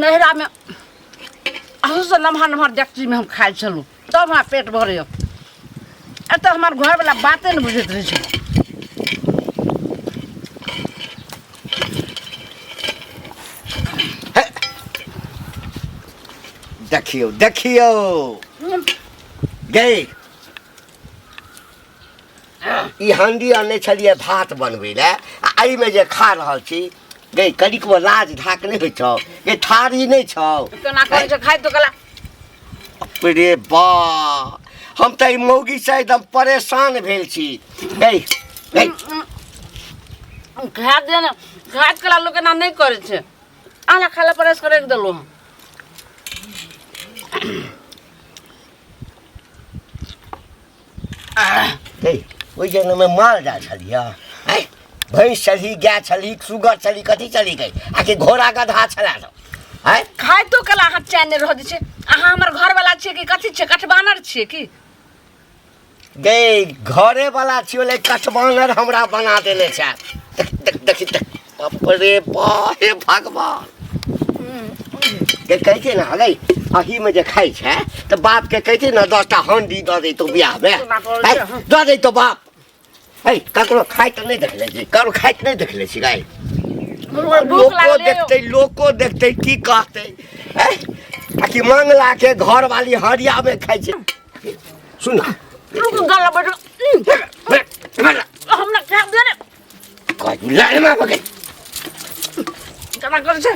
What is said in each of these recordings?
नहरा में से नम्हर नम्हर डेक्ची में हम खाए चलू तब हमारा पेट भरे तो हमारे घर वाला बातें नहीं बुझे रहे। देखियो देखियो गई ई हंडी आने छलिए भात बनबे ले आई में जे खा रहल छी गई कनिक वो लाज ढाक नहीं छौ ये थारी नहीं छौ केना करे छै खाइ तो कला अरे बा हम त ई मौगी से एकदम परेशान भेल छी गई गई खा दे ना खाइत कला लोग ना नहीं करे छै आला खाला परेश करे के देलो गई ओइ जन में माल जा छलिया है भैंस चली गाय चली सुगर चली कथी चली गई आखिर घोड़ा गधा छला है खाइ तो कला हाथ चैन रह दै छै अहाँ हमर घर वाला छियै कि कथी छै कठबानर छियै कि गई घरे वाला छियो ले कठबानर हमरा बना देले छै देखी बाप रे बा हे भगवान के कहते ना गई अही में जे खाई छै तो बाप के कहते ना 10टा हंडी द दे तो बियाह में द दे तो बाप है ककरो खाइत नहीं देखले छी ककरो खाइत नहीं देखले छी गाय लोको देखते की कहते कि मंगला के घर वाली हरिया में खाई छै सुन गला बैठ हमरा खा दे रे कोई लाइन में बगे केना करे छै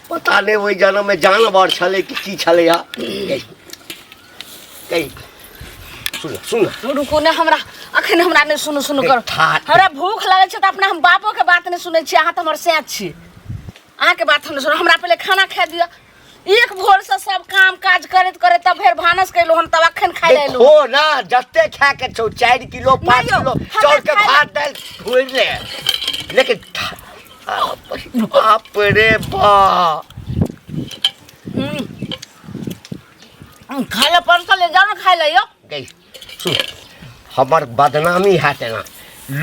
पता नहीं वही जन्म में जानवर छले कि की छले या कई सुन सुन रुको ने हमरा अखन हमरा नहीं सुनु सुनु कर हमरा भूख लागे छै त अपना हम बापो के बात नहीं सुनै छी अहाँ त हमर सेठ छी अहाँ के बात हम सुन हमरा पहले खाना खा दिया एक भोर से सब काम काज करत करत तब फिर भानस कैलो हम तब अखन खाइ लेलो हो ना जत्ते खा के 4 किलो 5 किलो चाउर के भात दाल खुइ ले लेकिन बाप रे बा खाइला परसा ले जाओ ना खाइ ले यो गई सुन हमर बदनामी हाते ना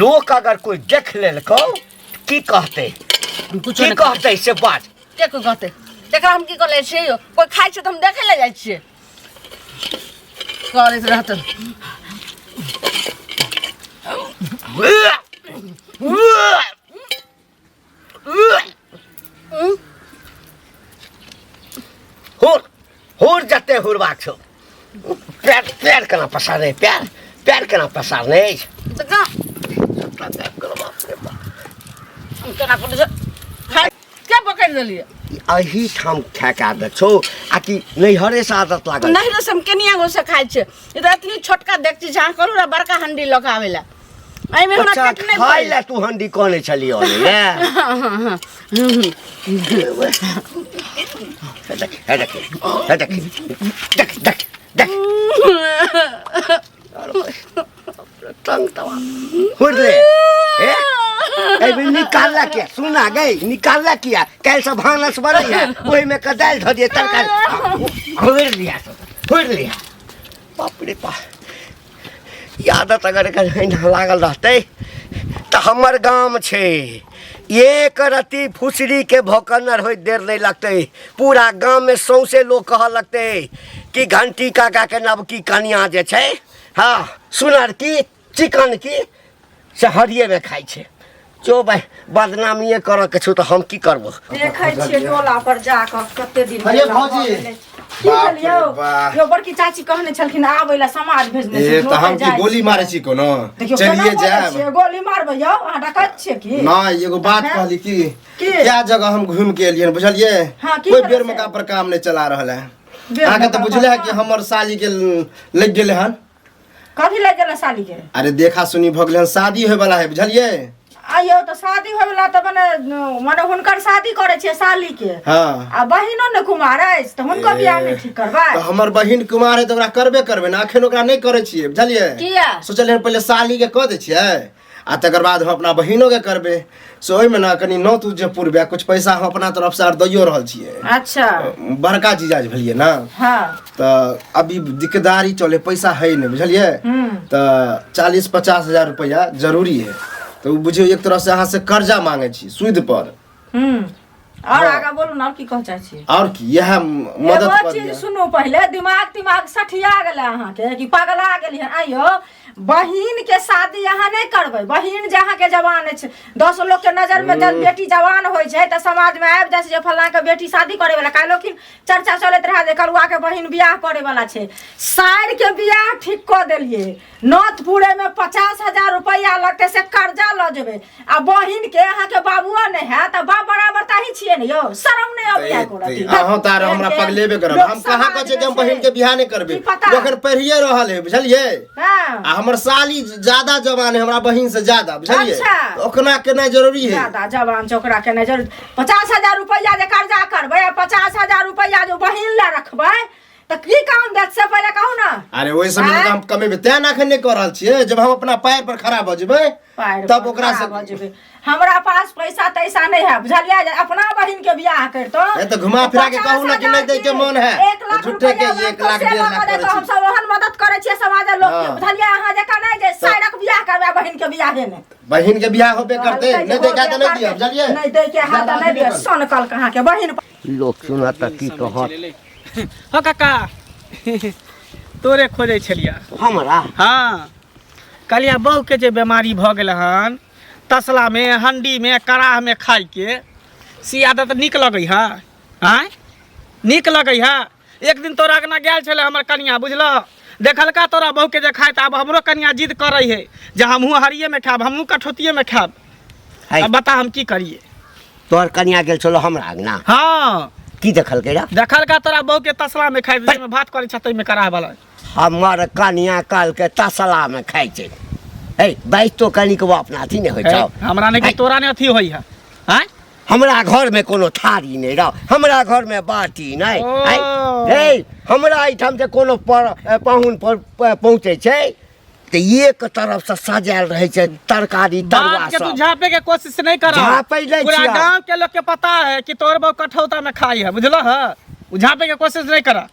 लोग अगर कोई देख लेलको की कहते कुछ नहीं कहते से बात के को कहते देखा हम की कर ले छियै कोई खाइ छै त हम देखे ले जाइ छियै करैत रहत हुर जते हुरबाक छौ पैर केना पसारने पैर केना पसारने त का केना कर छै के पकड़ देलिए अही ठाम खा के आदत छौ आ कि नैहरे से आदत लागल नहीं रे हम केनिया गो से खाइ छै इतनी छोटका देखछि जहाँ करू रे बड़का हंडी लग आवेला आई में हमरा पेट नहीं खाइ ले तू हंडी कोने छलियो ने देख टंग तवा हुर ले ए भी निकालला क्या सुना गई निकालला क्या कल से भानस बनी है ओही में कदाल धो दिए तरकारी हुर लिया बाप रे बाप आदत अगर लागल रहते तो हमर गाँव छे एक रत्ती फुसरी के भौकनर हो देर नहीं लगते पूरा गाँव में सौंसे लोग कह लगते कि घंटी काका के नबकी कनिया जे छे हाँ सुनर की चिकन की शहरिये में खाई छे जो भाई बदनामी कर के छु तो हम की करबो देखै छियै टोला पर जाकर कते दिन अरे भौजी यो बड़की चाची कहने छलखिन आबैला समाज भेजने ए त हम की गोली मारे छी कोनो चलिए जाब गोली मारबै यौ अहाँ डकैत छियै की ना एगो बात कहली कि क्या जगह हम घूम के एलियन बुझलिए कोई बेर मौका पर काम नहीं चला रहल है आगे तो बुझले है कि हमर साली के लग गेले हन कथी लग गेल साली के अरे देखा सुनी भ गेले शादी होय वाला है बुझलिए आइयो तो शादी होय वाला त माने हुनकर शादी करे छै साली के हां आ बहिनो ने कुमार अछि त हुनकर बियाह में ठीक करबै तो हमर बहिन कुमार है तो ओकरा करबे ना अखन ओकरा नहीं करे छिए बुझलिए किया सोचले पहले साली के क दे छिए आ तकर बाद हम अपना बहिनो के करबे सो ओइ में ना कनी नौ तुझे पूर्वे कुछ पैसा हम अपना तरफ से दैयो रहल छिए अच्छा बड़का जीजाज भलिए ना हां तो अभी दिकदारी चले पैसा है नहीं बुझलिए तो 40-50 हजार रुपया जरूरी है तो बुझियो एक तरह से अहाँ से कर्जा मांगे छी सूद पर। और आगा बोलू ना, और की कह चाहे छी? और की यह मदद एगो कर चीज दिया। सुनो, पहले दिमाग सठिया गेले अहाँ के कि पगला गेली हन। आइयो बहिन के शादी यहाँ नहीं करबै। बहिन जहाँ के जवान है 10 लोग के नजर में जब बेटी जवान हो जाए तो समाज में आबि जाए जे फलाना के बेटी शादी करे वाला। काल्हि कि चर्चा चलत रहा जे करुआ के बहिन बियाह करे वाला छे। साइड के बियाह ठीक कर देलिए। नौतपुरे में 50,000 रुपया लगते से कर्जा ल जेबे आ बहिन के अहाँ के बाबुआ नहीं है तो बाप बराबर ताही छिए न यो। शरम नहीं अबिया करती। अहाँ तार हमरा पगलेबे करब। हम कहाँ कह जे हम बहिन के बियाह नहीं करबे। ओखन पढ़िए रहल है बुझलिए। हां हमर साली ज्यादा जवान है हमरा बहिन से ज्यादा बुझलिए। अच्छा। ओकरा के नहीं जरूरी है। ज्यादा जवान चोकरा के नहीं जरूरी। 50,000 रुपया जे कर्जा करबै 50,000 रुपया जो बहिन ला रखबै तो की काम देत से पहले कहू ना। अरे वही समय में हम कमेबे तै ना अखन नहीं कर रहल छिए। जब हम अपना पैर पर खड़ा भ जेबै तब ओकरा से हमरा पास पैसा तैसा नहीं है बुझलिए। अपना बहिन के बियाह करतो ए तो घुमा फिरा के कहू ना कि नहीं दे के मन है। 1 लाख झूठे के 1 लाख 1.5 लाख करे हम सब ओहन मदद करे छिए समाज लोग के बुझलिए। अहाँ जे का नहीं जे साइडक बियाह करबे बहिन के बियाह में। बहिन के बियाह होबे करते नहीं देखा तो नहीं दिया बुझलिए। नहीं दे के हाथ नहीं दिया सन कल कहां के बहिन लोग सुना त की कहत। हो काका तोरे खोजे छलिया हमरा हाँ कलिया बहू के जे बीमारी भ गेल हन तसला में हंडी में कराह में खाई के सी आदत निक लगई है। हाँ निक लगई है। एक दिन तोरा अंगना गेल छले हमर कनिया बुझल देखलका तोरा बहू के जे खाए आब हमरो कनिया जिद करे है जे हमहूँ हरिये में खाब हमहूँ कठौतिये में खाब। अब बता हम की करिए। तोहर कनिया गेल छलो हमरा अंगना। हाँ की देखल के देखलका तोरा बहू के तसला में खाए में भात करे छतई में कराह वाला। हमर कनिया काल के तसला में खाइ छै। ए बाइस तो कनिक वो अपना अथी नहीं होइ छौ। हमरा ने कि तोरा ने अथी होई है। हैं हमरा घर में कोनो थारी नहीं रह। हमरा घर में बाटी नहीं। ए हमरा एठाम जे कोनो पाहुन पर पहुँचे छै तो एक तरफ से सजायल रहे छै तरकारी तरुआ बात के तू सब। झापे के कोशिश नहीं कर। झापै नहीं पूरा छियै। गांव के लोग के पता है कि तोर बहू कठौता में खाई है बुझल है। उ झापे के कोशिश नहीं कर।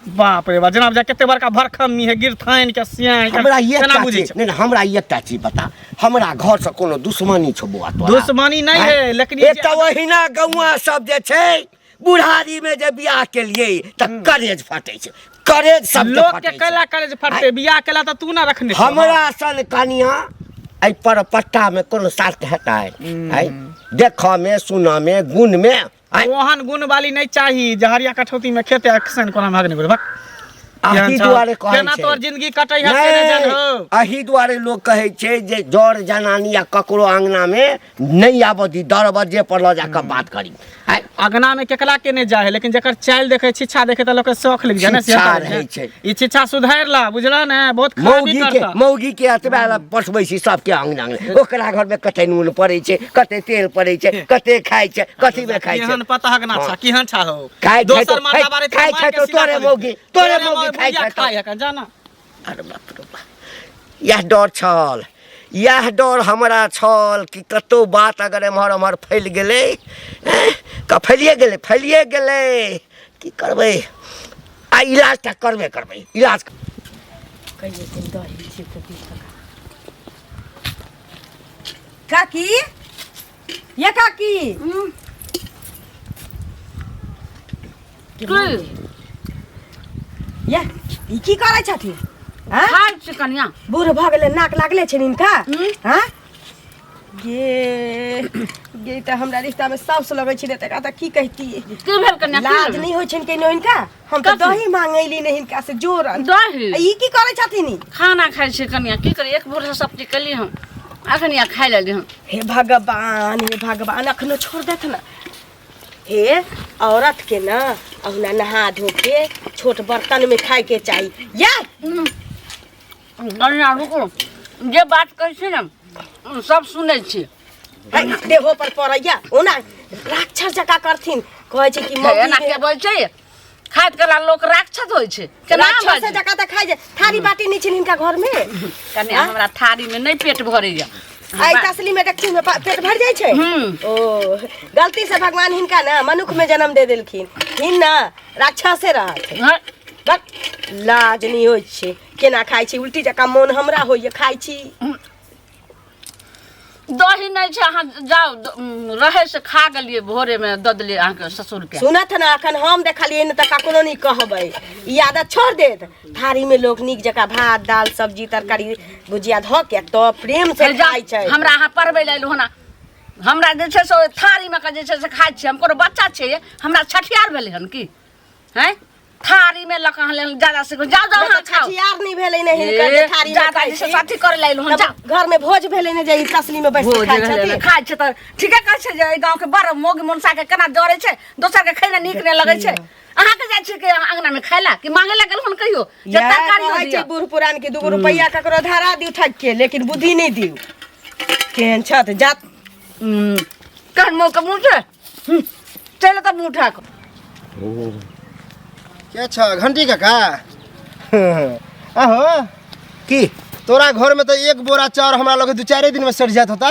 बाप रे बा जनाब जा केते बड़का भरखमी है गिरथाइन के सियाई हमरा ये केना बुझै छै। नहीं हमरा एकटा चीज बता। हमरा घर से कोनो दुश्मनी छौ बुआ तोरा? दुश्मनी नहीं है लेकिन ये एकटा वहिना गौआ सब जे छै बुढ़ारी में जे बियाह के लिए त करेज फटे छै। करेज सब लोग के कैला करेज फटते बियाह केला त तू ना रखने छौ। हमरा सन कनिया ऐ पर पट्टा में कोनो साथ हेता है देख में सुना में गुण में ओहन गुण वाली नहीं चाहिए जहरिया कठौती में खेते अक्सन कोना भागने को। अही दुआरे कहै केना छै। तोर जिंदगी कटै है से नहीं जान हो। अही दुआरे लोग कहे छै जे जड़ जनानी या ककरो अंगना में नहीं आबो दी दरवाजे पर ल जाकर बात करी। अगना में केकला के नहीं जाए लेकिन जकर चाइल देखे छिछा देखे त लोग के शौक लग जाए ना। छिछा रहै छै। ई छिछा सुधार ला बुझला ने बहुत खराबी करता। मौगी के अतबा ला पसबै छी सबके अंगना में। ओकरा घर में कते नून पड़ै छै कते तेल पड़ै छै कते खाइ छै कथी में खाइ छै। केहन पता हगना छा केहन छा हो। खाइ दोसर माता बारे खाइ छै तो तोरे मौगी खाइ छै तो। खाइ है जाना। अरे बाप रे बाप यह डर छल। यह डर हमरा छल कि कतो बात अगर एम्हर एम्हर फैल गेलै फैलिए गेलै की करबै। आ इलाज तऽ करबै इलाज कहिए दिन दही छी तो 20 टका। काकी ये काकी ये ई की करै छथि? हां खाइ छी कनिया। बूढ़ भ गेलै नाक लागले छै इनका। हां ये त हमरा रिश्ता में सबसे लगै छै त का की कहती की भेल कनिया? लाज नहीं होइ छन केनो इनका। हम त दही मांगैली नहीं इनका से जोर दही ई की करै छथिन? खाना खाइ छी कनिया की करे। एक भोर से सब्जी कली हम अखनिया खाइ लेली हम। हे भगवान अखनो छोड़ देत ना। हे औरत के ना अहुना नहा धो के छोट बर्तन में खाए के चाहिए। या कनिया रुको जे बात कहै छी ना सब सुनै छी। देहो पर पड़ैया ओना राक्षस जका करथिन कहै छै कि मौगी एना के बोल छै खाइत कला लोक राक्षस होइ छै केना राक्षस जका त खाइ जे थारी बाटी नहीं छिन इनका घर में। कनिया हमरा थारी में नहीं पेट भरैया। आई तसली में डेकची में पेट भर जाय छै। ओ गलती से भगवान हिनका ना मनुख में जन्म दे देलखिन। हिन ना राक्षसे रहत। बक लाज नहीं होइ छै केना खाइ छी उल्टी जका मोन हमरा होइए खाइ छी। दही नहीं छे अहाँ जाओ रहे से खा गेलिए भोरे में द देलिए अहाँ के ससुर के सुनत ना अखन हम देखलिए न त कखनो नहीं कहबै ई आदत छोड़ देत थारी में लोग नीक जका भात दाल सब्जी तरकारी भुजिया ध के तो प्रेम से खाइ छै हमरा अहाँ परबै ले ना हमरा जे छै से थारी में के जे छै से खाइ छी हम कोनो बच्चा छै हमरा छठियार भेलै हन की हैं थारी में लक हले ज्यादा से जाओ जाओ हां खाओ छठियार नहीं भेलै ने हिनका जे थारी में ज्यादा से साथी कर लैलु हन घर में भोज भेलै ने जे ई तसली में बैठ के खाइ छथि खाइ छै त ठीके कहै छै जे गांव के बड़ मोग मनसा के केना जरे छै दोसर के खैना नीक नै लगै छै अहाँ के जाय छी के अंगना में खाइला कि मांगे लागल हन कहियो जे तरकारी हो छै बूढ़ पुरान के 2 रुपया ककरो धारा दिउ ठक के लेकिन बुद्धि नहीं दिउ केन छत जात कर मो के मुंह से चल त मुंह उठा क्या छ घंटी काका आहो की तोरा घर में तो एक बोरा चाउर हमरा लगे 2-4 दिन में सड़ जात होता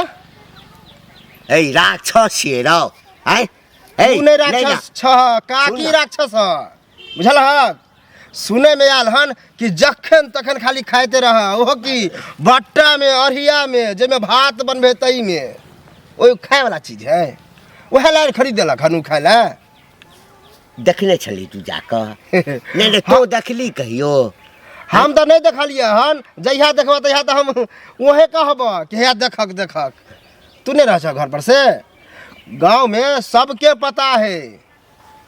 ए राक्षस छियै रौ हैं ए तू नहीं राक्षस छ काकी राक्षस ह बुझल ह सुने में आल हन कि जखन तखन खाली खाइते रह ओहो की बट्टा में अरहिया में जेमे भात बनबे तई में ओइ खाए वाला चीज है ओहे ला खरीद देलक हनु खाए ला देखने छली तू जाकर नहीं तो देखली कहियो हम तो नहीं देखलिए हन जहिया देखबा तहिया तो हम वहे कहब कि हे देखक देखक तू नहीं रह छ घर पर से गांव में सबके पता है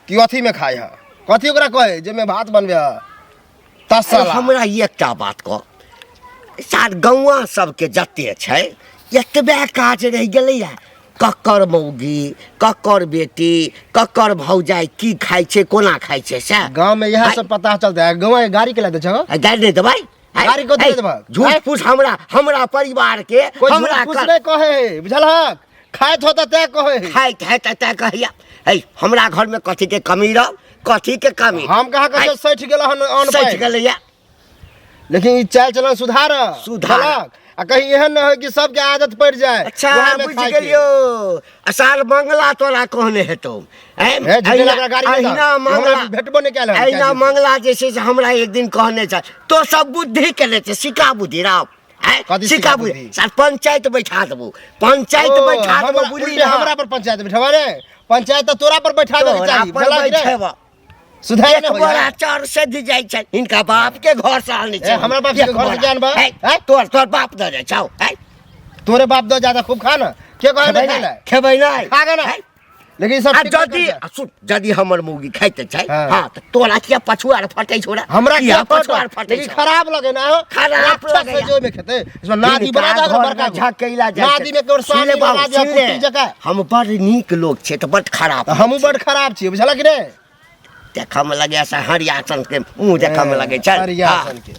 कि अथी में खाए है कथी ओकरा कहे जे में भात बनबे है तसला हमरा एकटा बात कह सार गौवा सबके जते छै एतबे काज रह गेलै कक्कर मौगी कक्कर बेटी कक्कर भौजाई की खाइ छै कोना खाइ छै से गांव में यह सब पता चलता है गांव गाड़ी के लाते छ गाड़ी नहीं देबै गाड़ी को दे देबा झूठ पूछ हमरा परिवार के हमरा कुछ नहीं कहे बुझल ह खाइत होता तय कहे खाइत है तय कहिया ए हमरा घर में कथी के कमी रह कथी के कमी हम कहा के सठ गेल हन अन सठ गेलै लेकिन ई चाल चलन सुधार आ कहीं एहन न हो कि सबके आदत पड़ जाए अच्छा बुझ गेलियो असार मंगला तोरा कहने हेतौ अहिना भेटबो नहीं कैल अहिना मंगला जे छै से हमरा एक दिन कहने छै तो सब बुद्धि केले छै सिका बुद्धि राव सिका बुद्धि सर पंचायत बैठा देबो बुझली हमरा पर पंचायत बैठावा रे पंचायत तो तोरा पर बैठा देबे चाहिए सुधार एक बड़ा चार से दी जाय छै इनका बाप के घर से आने छै हमरा बाप के घर से जान बा तोर बाप द जाय छौ तोरे बाप द ज्यादा खूब खा ना के कहे नहीं खेबै नहीं खागा ना लेकिन सब जदी हमर मौगी खाइते छै हां त तोरा किया पछुआर फटै छोरा हमरा किया पछुआर फटै लेकिन खराब लगे ना खराब लगे जो में खेते इसमें नादी बना जा बड़का झकेला जाय नादी में तोर साले बना जा पुट्टी जका हम बड़ नीक लोग छै त बड़ खराब हमहु बड़ खराब छी बुझला कि रे देखा में लगे से हरियासन के मुंह देखा में लगे छै हरियासन के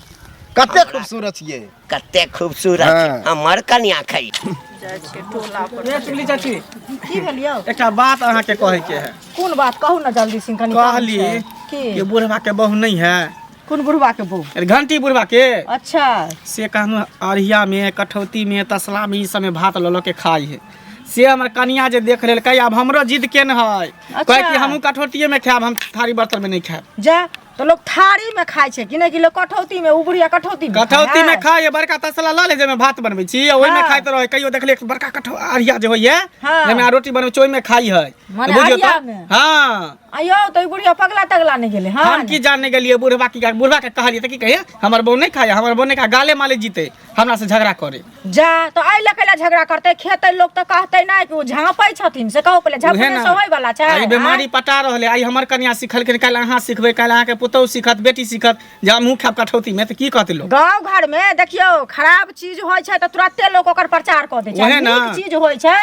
कते खूबसूरत छियै कते खूबसूरत हमर कन्या खई चाची की भेलियो एकटा बात अहाँ के कहे के है कोन बात कहू ना जल्दी सिंह कनी कहली कि बुढ़वा के बहू नहीं है कोन बुढ़वा के बहू घंटी बुढ़वा के अच्छा से कहनु अरहिया में कठौती में तसला में ई सब में भात ल के खाई है से हमर कनिया जे देख लेल कही अब हमरो जिद केन है कहे कि हमहू कठौतिये में खाब हम थारी बर्तन में नहीं खाब जा तो लोग थारी में खाइ छै कि नहीं कि लोग कठौती में उबड़िया कठौती में खाए बड़का तसला ल ले जे में भात बनबै छी ओइ में खाइत रहे कहियो देखले बड़का अरहिया जे होइए जेमे रोटी बनबै छी ओइ में खाई है बुझियो त हां आयो तो बुढ़िया पगला तगला नहीं गेले हां हम की जानने गेलिए बुढ़वा के कहलिए त की कहिए हमर बहू नहीं खाए हमर बहू नहीं खा गाले माले जीते हमरा से झगड़ा करे जा तो आई लकेला झगड़ा करते खेते लोग तो कहते ना कि वो झांपै छथिन से कहू पहले झांपने से होय वाला छै आई बीमारी पटा रहले आई हमर कन्या सिखल के काल अहाँ सिखबै काल अहाँ के पुतौ सिखत बेटी सिखत जे हमहू खाब कठौती में त की कहते लोग गांव घर में देखियो खराब चीज होय छै त तुरंते लोग ओकर प्रचार क दै छै नीक चीज होय छै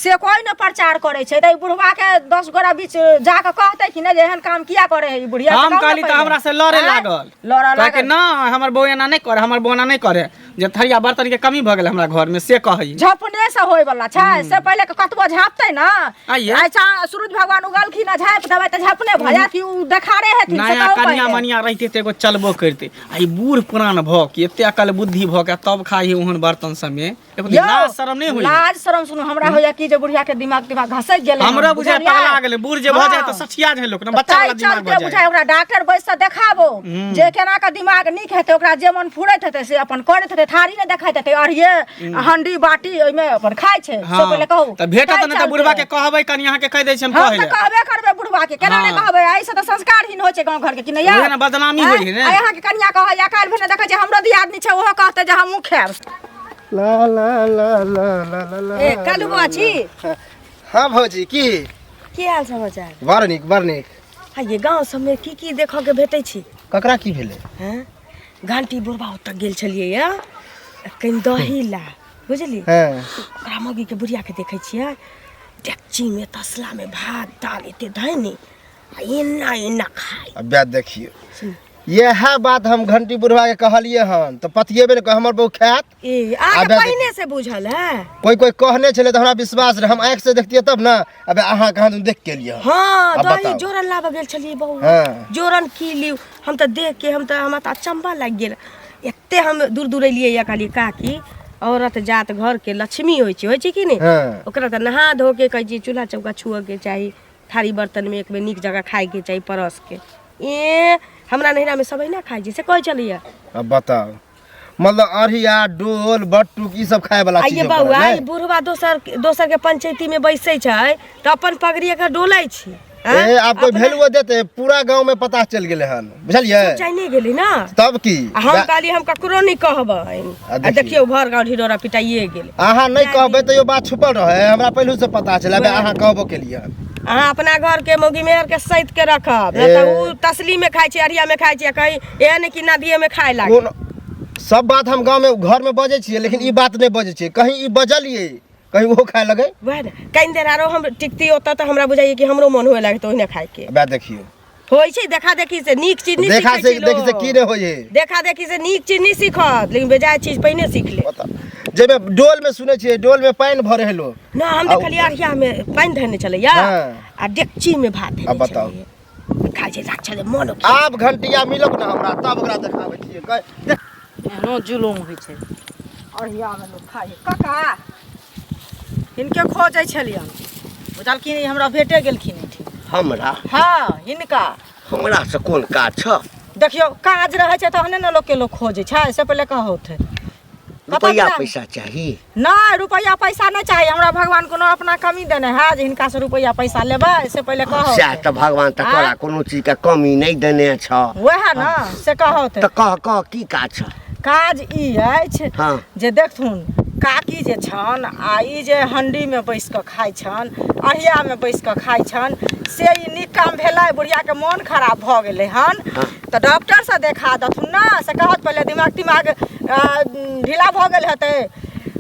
से कोई न प्रचार करे छै त बुढ़वा के 10 गोरा बीच जाके कहते कि न जे एहन काम किया करे है बुढ़िया हम कहली त हमरा से लड़े लागल कि ना हमर बहू एना नहीं करे हमर बहू एना नहीं करे जे थरिया बर्तन के कमी भ गेल हमरा घर में से कहई झपने से होय वाला छै से पहले के कतबो झापतै ना अच्छा सूरज भगवान उगलखिन झाप देबै त झपने भया कि उ देखारे हेथिन से नया कन्या मनिया रहते त एगो चलबो करते आई बूढ़ पुरान भ के एते अकल बुद्धि भ के तब खाई ओहन बर्तन सब में लाज शरम नहीं होई लाज शरम सुनो हमरा होया कि जे बुढ़िया के दिमाग घसक गेले हमरा बुझा पगला गेले बूढ़ जे भ जाय त सठिया जाय लोक न बच्चा वाला दिमाग भ जाय बुझाय ओकरा डॉक्टर बैस से देखाबो जे केना के दिमाग नीक हेते ओकरा जे मन फुरैत हेते से अपन करैत हेते थारी संस्कारी ने देखाई देते अरिये हंडी बाटी ओइमे अपन खाइ छै से पहिले कहू त भेटत न त बुढ़वा के कहबै कनी अहाँ के कह दै छी हम हम कहै त ले कहबे करबे बुढ़वा के केना ने कहबै ऐसे त संस्कारहीन होइ छै गांव घर के कि नहीं ओहे न बदनामी होइ है ने आय अहाँ के कन्या कहै या काल भेने देखै छै हमरो दियादनी छै ओहो कहते जे हमहू खाएब ला ला ला ला ला ला ला ए कालू बाची हाँ भौजी की हाल समाचार बड़ नीक हां ये गांव सब में की देखो के भेटै छी ककरा की भेलै हैं घंटी बुढ़वा ओतऽ गेल छलियै या कनि दही ला बुझली हाँ ओकरा मौगी के बुढ़िया के देखै छियै डेकची में तसला में भात दाल एते धैनी आ एना खाइ अब बात देखियो यह बात हम घंटी बुढ़वा के कहलिए हन तो पतिएबे ने हमर बहू खात ए आगे पहिने से बुझल है कोई कहने छले तो हमरा विश्वास रहे हम आंख से देखतिए तब ना अबे अहाँ कहाँ तुम देख के लिए हां अब दही बताओ। जोरन लाबा गेल छलिए बहु हाँ। जोरन की लिउ हम त देख के हमरा त अचंबा लाग गेल एते हम दूर एलिए या कहली काकी औरत जात घर के लक्ष्मी होइ छै कि नहीं हाँ। ओकरा त नहा धो के कहै छी चूल्हा चौका छुअ के चाही थारी बर्तन में एक बेर नीक जगह खाए के चाही परस के ए हमरा नहिरा में सबई ना खाइ छै से कहै छलिए अब बताओ मतलब अरिया डोल बट्टुक ई सब खाए वाला चीज आइए बउआ ई बुढ़वा दोसर के पंचायती में बैसै छै त अपन पगड़ी के डोलै छी ए आप कोई वैल्यू देते पूरा गांव में पता चल गेले हन बुझलिए जाने गेली ना तब की हम कहली हम ककरो नहीं कहबै आ देखियो भर गांव ढिडोरा पिटाइए गेल अहाँ नहीं कहबे तो ये बात छुपल रहे हमरा पहलू से पता चला बे अहाँ कहबो के लिए अहाँ अपना घर के मौगी मेहर के सैत के रखब नहीं त उ तसली में खाइ छै अरिया में खाइ छै कहीं एहन कि नदिए में खाए लागे कौन सब बात हम गांव में घर में बजे छिए लेकिन ई बात नहीं बजे छिए कहीं ई बजलिए कहीं वो खाए लगे वह कहीं देर आरो हम टिकती होता तो हमरा बुझाइए कि हमरो मन होए लागे तो ओहिने खाए के बात देखियो होई छै देखा देखी से नीक चीज नहीं देखा सीखै से छै देखी से की नहीं होए देखा देखी से नीक चीज नहीं सीखत लेकिन बेजाय चीज पहिने सीख ले बता जेबे डोल में सुने छिए डोल में पानी भरे हेलो ना हम देखलिए अरिया में पानी धरने चले या हाँ। आ डेकची में भात धरने अब बताओ। खाइ छै राख छले मन आप घंटिया मिलक ना हमरा तब ओकरा देखाबै छिए एहनो जुलुम होइ छै अरिया में लोग खाइ काका इनके खोजै छलियन बुझलखिन हमरा भेटे गेलखिन हमरा हाँ हिनका हमरा से कोन काज छ देखियो काज रहे छै तहने न लोग के लोग खोजे छै से पहले कहो थे रुपया पैसा चाहिए ना रुपया पैसा नहीं चाहिए हमरा भगवान कोनो अपना कमी देने है जे हिनका से रुपया पैसा लेबै से पहले कहो सएह त भगवान त तोरा कोनो चीज के कमी नहीं देने छ वह ना से कहो थे त कह की काज छ काज ई अछि हाँ जे देखथुन काकी जे छन आ ई जे हंडी में बैस के खाइ छन अहिया में बैस के खाइ छन से ई नीक काम भेलै बुढ़िया के मन खराब भ गेलै हन त डॉक्टर से देखा दथुन ना से कहत पहले दिमाग ढीला भ गेल हेतै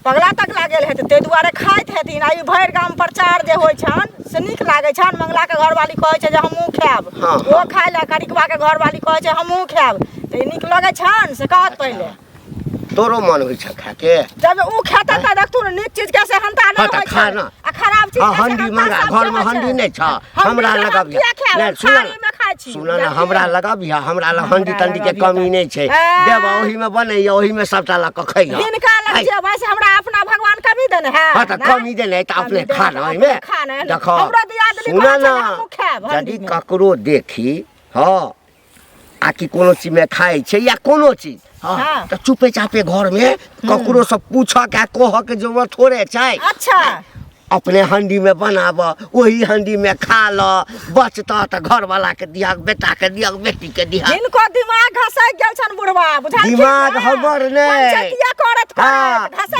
पगला तक लागल हेतै ताहि दुआरे खाइत हेथिन आ ई भरि गाम प्रचार जे होइ छन से नीक लागै छन मंगला के घरवाली कहै छै जे हमहूँ खाएब ओ खाइ ले करिकबा के घरवाली कहै छै हमहूँ खाएब त ई नीक लगै छन से कहत पहले तोरो मन होइ छ खा के जब उ खाता त देखथुन नीक चीज के से हंता न होइ छै आ खराब चीज के हंडी मंगा घर में हंडी नहीं छ हमरा लगाबिया सुन ना हमरा लगाबिया हमरा ल हंडी तंडी के कमी नहीं छै देबा ओही में बनैया ओही में सबटा ल के खैया हिनका लग जे वैसे हमरा अपना भगवान कमी देने है हां त कमी देने त अपने खाना ओही में देखो सुन ना यदि ककरो देखी हां आ कि कोनो चीज में खाइ छै या कोनो चीज हाँ तो चुपे चापे घर में ककरो सब पूछ के कह के जरूरत थोड़े छै अच्छा अपने हंडी में बनाब वही हंडी में खा ल बचता त घर वाला के दिया बेटा के दिया बेटी के दिया इनको दिमाग घसै गेल छन बुढ़वा बुझाल दिमाग हमर नहीं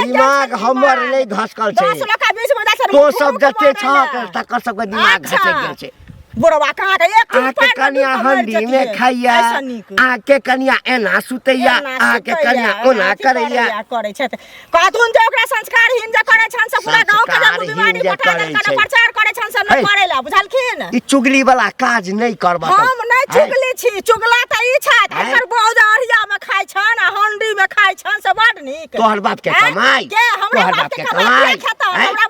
दिमाग हमर नहीं घसकल छै 10 लोग के बीच में जाके तो सब जते छ तकर सब के दिमाग घसै गेल छै बुढ़वा कहाँ के एक आके कनिया हंडी में खाइया आके कनिया एना सुतैया आके कनिया ओना करैया करे छै कहथुन जे ओकरा संस्कारहीन जे करे छन से पूरा गांव के जब बीमारी बता दे कने प्रचार करे छन से न करेला बुझलखिन ई चुगली वाला काज नहीं करबा हम नहीं चुगली छी चुगला त ई छत एकर बौजा अरिया में खाइ छन आ हंडी में खाइ छन से बड नीक तोहर बाप के कमाई तोहर बाप के कमाई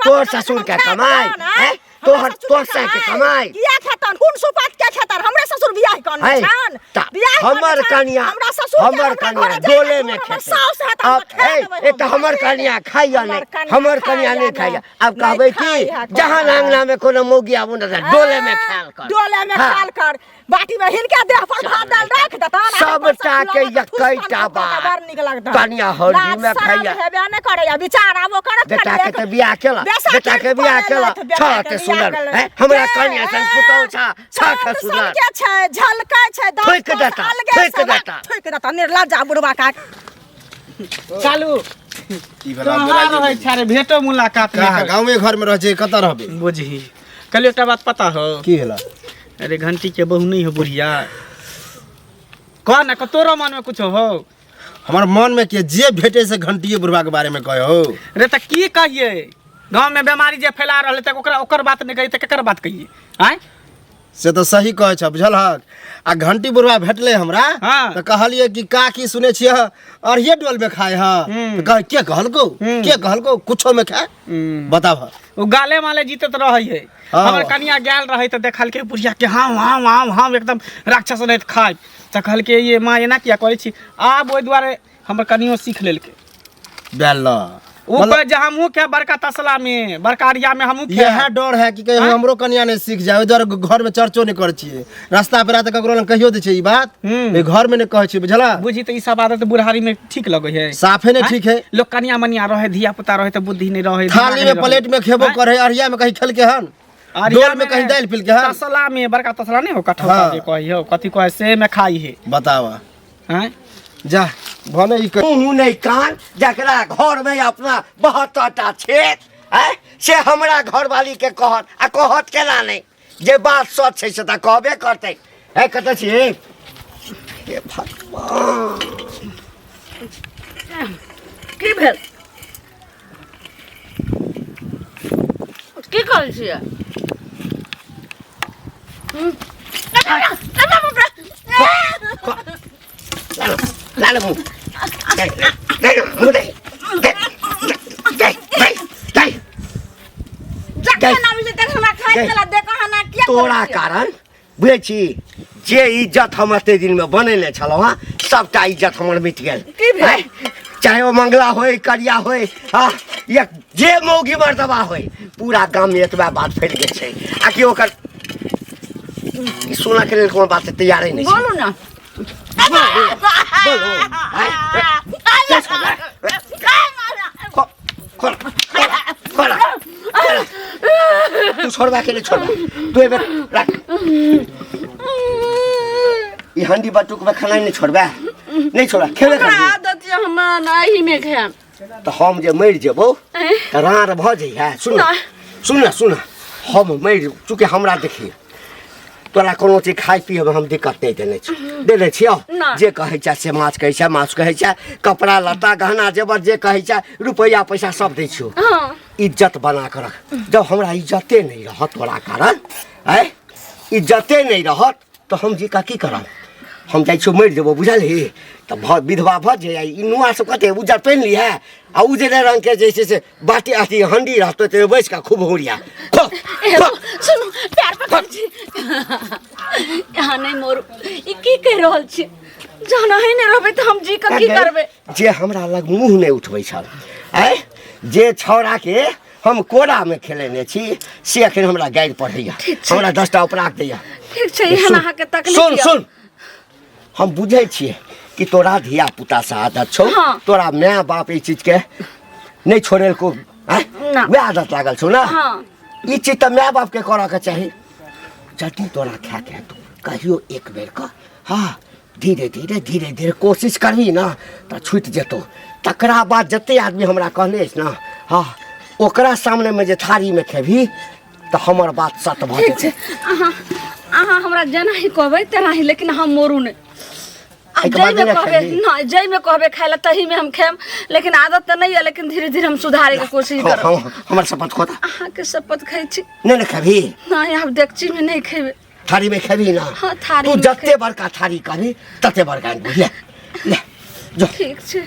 तोहर ससुर के कमाई तोहर के कमाई किया खेतन कोन सुपात के खेतन हमरे ससुर बियाह कौन है, छान ता बियाह कौन हमर छान? कनिया हमरा ससुर के हमर हमरा कनिया घरे जाए डोले के में हमर खेते साउस है त हम अब खा ए देबै एक हमर कनिया खाइया हमर नहीं कनिया हमर कनिया नहीं खाइया अब कहबै कि जहां अंगना में कोनो मौगी आबू न डोले में खाल कर डोले में हाँ। खाल कर बाटी में हिनके देह पर भात दाल रख देता ना सबटा के एकैटा बात बड़ निक लगता कनिया हल्दी में खाइया हेबे ने करैया विचार आबो करत बेटा के त बियाह केला बेटा के बियाह केला छ के सुनर है हमरा कनिया सन पुतौ छ के सुनर के छै झलकै छै ठोक देता ठोक देता निर्लज्जा बुढ़वा का चालू की भेला कहाँ रहै छारे भेटो मुलाकात कहाँ नहीं गाँव में घर में रह कत रहबे बुझही कल एक बात पता हो की भेला अरे घंटी के बहू नहीं हो बुढ़िया कह ना तोरा मन में कुछ हो हमार मन में के जे भेटे से घंटिए बुढ़वा के बारे में कहे हो रे त की कहिए गांव में बीमारी जे फैला रहले त ओकरा ओकर बात नहीं कही त केकर बात कहिए आय से तो सही कहे छ बुझल हक आ घंटी बुढ़वा भेटले हमरा हाँ। तो कहलिए कि का की सुने छिए अरहिए डोल में खाए ह तो कह के कहलको कुछो में खाए बताब वो गाले माले जीतत रही है हाँ। हमर कनिया गैल रही तो देखल के बुढ़िया के हाँ एकदम राक्षस नहीं खाए तो कहल के ये माँ एना किया करे छी आब ओहि दुआरे हमर कनियो सीख लेल के बेल ऊपर जहाँ मुँह के बड़का तसला में बड़का अरिया में हमू यह डर है कि कहीं हमरो कनिया ने सीख जाए इधर घर में चर्चो नहीं करे छिए रास्ता पे रात ककरो लग कहियो दे छै ई बात ए घर में नहीं कहे छी बुझला बुझी तो ई सब आदत बुढ़ारी में ठीक लगे है साफे नहीं ठीक है लोग कनिया मनिया रहे धिया पुता रहे तो बुद्धि नहीं रहे थाली में प्लेट में खेबो करे अरिया में कहीं खेल के हन डोल में कहीं दाल पिल के हन तसला में बड़का तसला नहीं हो कठौता हाँ। जे कही हो कथी कहे से में खाई है बतावा हैं जा भने ई मुँह नहीं कान जकरा घर में अपना 72टा छेद है से हमरा घर वाली के कहत आ कहत केना नहीं जे बात सच छै से त कहबे करतै है कत छी हे भगवान की भेल की करै छियै लाल मुँह मुँह दे तोरा कारण बुझे छी जे इज्जत हम एते दिन में बनेने छलहुँ हाँ सबटा इज्जत हमर मिट गेल हैं? चाहे वो मंगला होय करिया होय हाँ या जे मौगी मर्दबा होय पूरा गाँव में एतबा बात फैल गेल छै आ कि ओकर सुना के लेल कोनो बात तैयार नहीं छै। बोलू ना बोलो तू छोड़वा के नहीं छोड़वा तू एबे रख ये हंडी बटुक में खाना नहीं छोड़वा नहीं छोड़ा खेले कर आदत है हमरा नहीं में खाएम तो हम जे मर जेबो तो रार भ जइहा सुन हम मर चूँकि हमरा देखिए तोरा कोनो चीज खाइ पिए में हम दिक्कत नहीं देने छियो जे कहै छै से माछ कहै छै माछ कहै छै कपड़ा लत्ता गहना जेवर जे कहै छै रुपया पैसा सब दै छियो इज्जत बना कर रख जब हमरा इज्जते नहीं रहत तोरा कारण है इज्जते नहीं रहत तो हम जी का की करब हम जाइ छियो मर जेबो बुझलही तो विधवा भ जाए ई नुआ सब कते उजर पहन ली है आ उजरे रंग के जैसे से बाटी आती हंडी रहतो ते बैस का खूब होरिया सुनो प्यार पकड़ छी यहाँ नहीं मोरू ई की कह रहल छी जाना है नहीं रहबे तो हम जी का की करबे जे हमरा लग मुंह नहीं उठबै छल आय जे छौड़ा के हम कोरा में खेलेने छी से अखन हमरा गाइड पढ़ैया हमरा 10टा उपराक दैया ठीक छै यहाँ अहाँ के तकलीफ सुन हम बुझे छिए कि तोरा धिया पुता से आदत छौ हाँ। तोरा माय बाप ई चीज के नहीं छोड़े को वे आदत लागल छौ ना हाँ। ई चीज तो माय बाप के करऽ के चाही जल्दी तोरा खा के तू कहियो एक बेर का हाँ धीरे धीरे कोशिश करही ना तो छूट जेतो तकरा बाद जते आदमी हमरा कहले ना हाँ ओकरा सामने में जे थारी में खेबही तो हमर बात सत भ ठीक छै जेतै अहाँ हमरा जेना ही कहबै तेना ही लेकिन हम मोरू नहीं एहिके बाद नहीं कहबे खेबही? ना जई में कहबे खाए ला तही में हम खेम लेकिन आदत तो नहीं है लेकिन धीरे धीरे हम सुधारे के कोशिश करब हमर शपथ खोता अहाँ के शपथ खाई छी नहीं खेबही नहीं आप डेकची में नहीं खेबे थारी में खेबही ना हाँ, थारी तू में जते बड़का थारी कहबी तते बड़का ले ले जो ठीक छै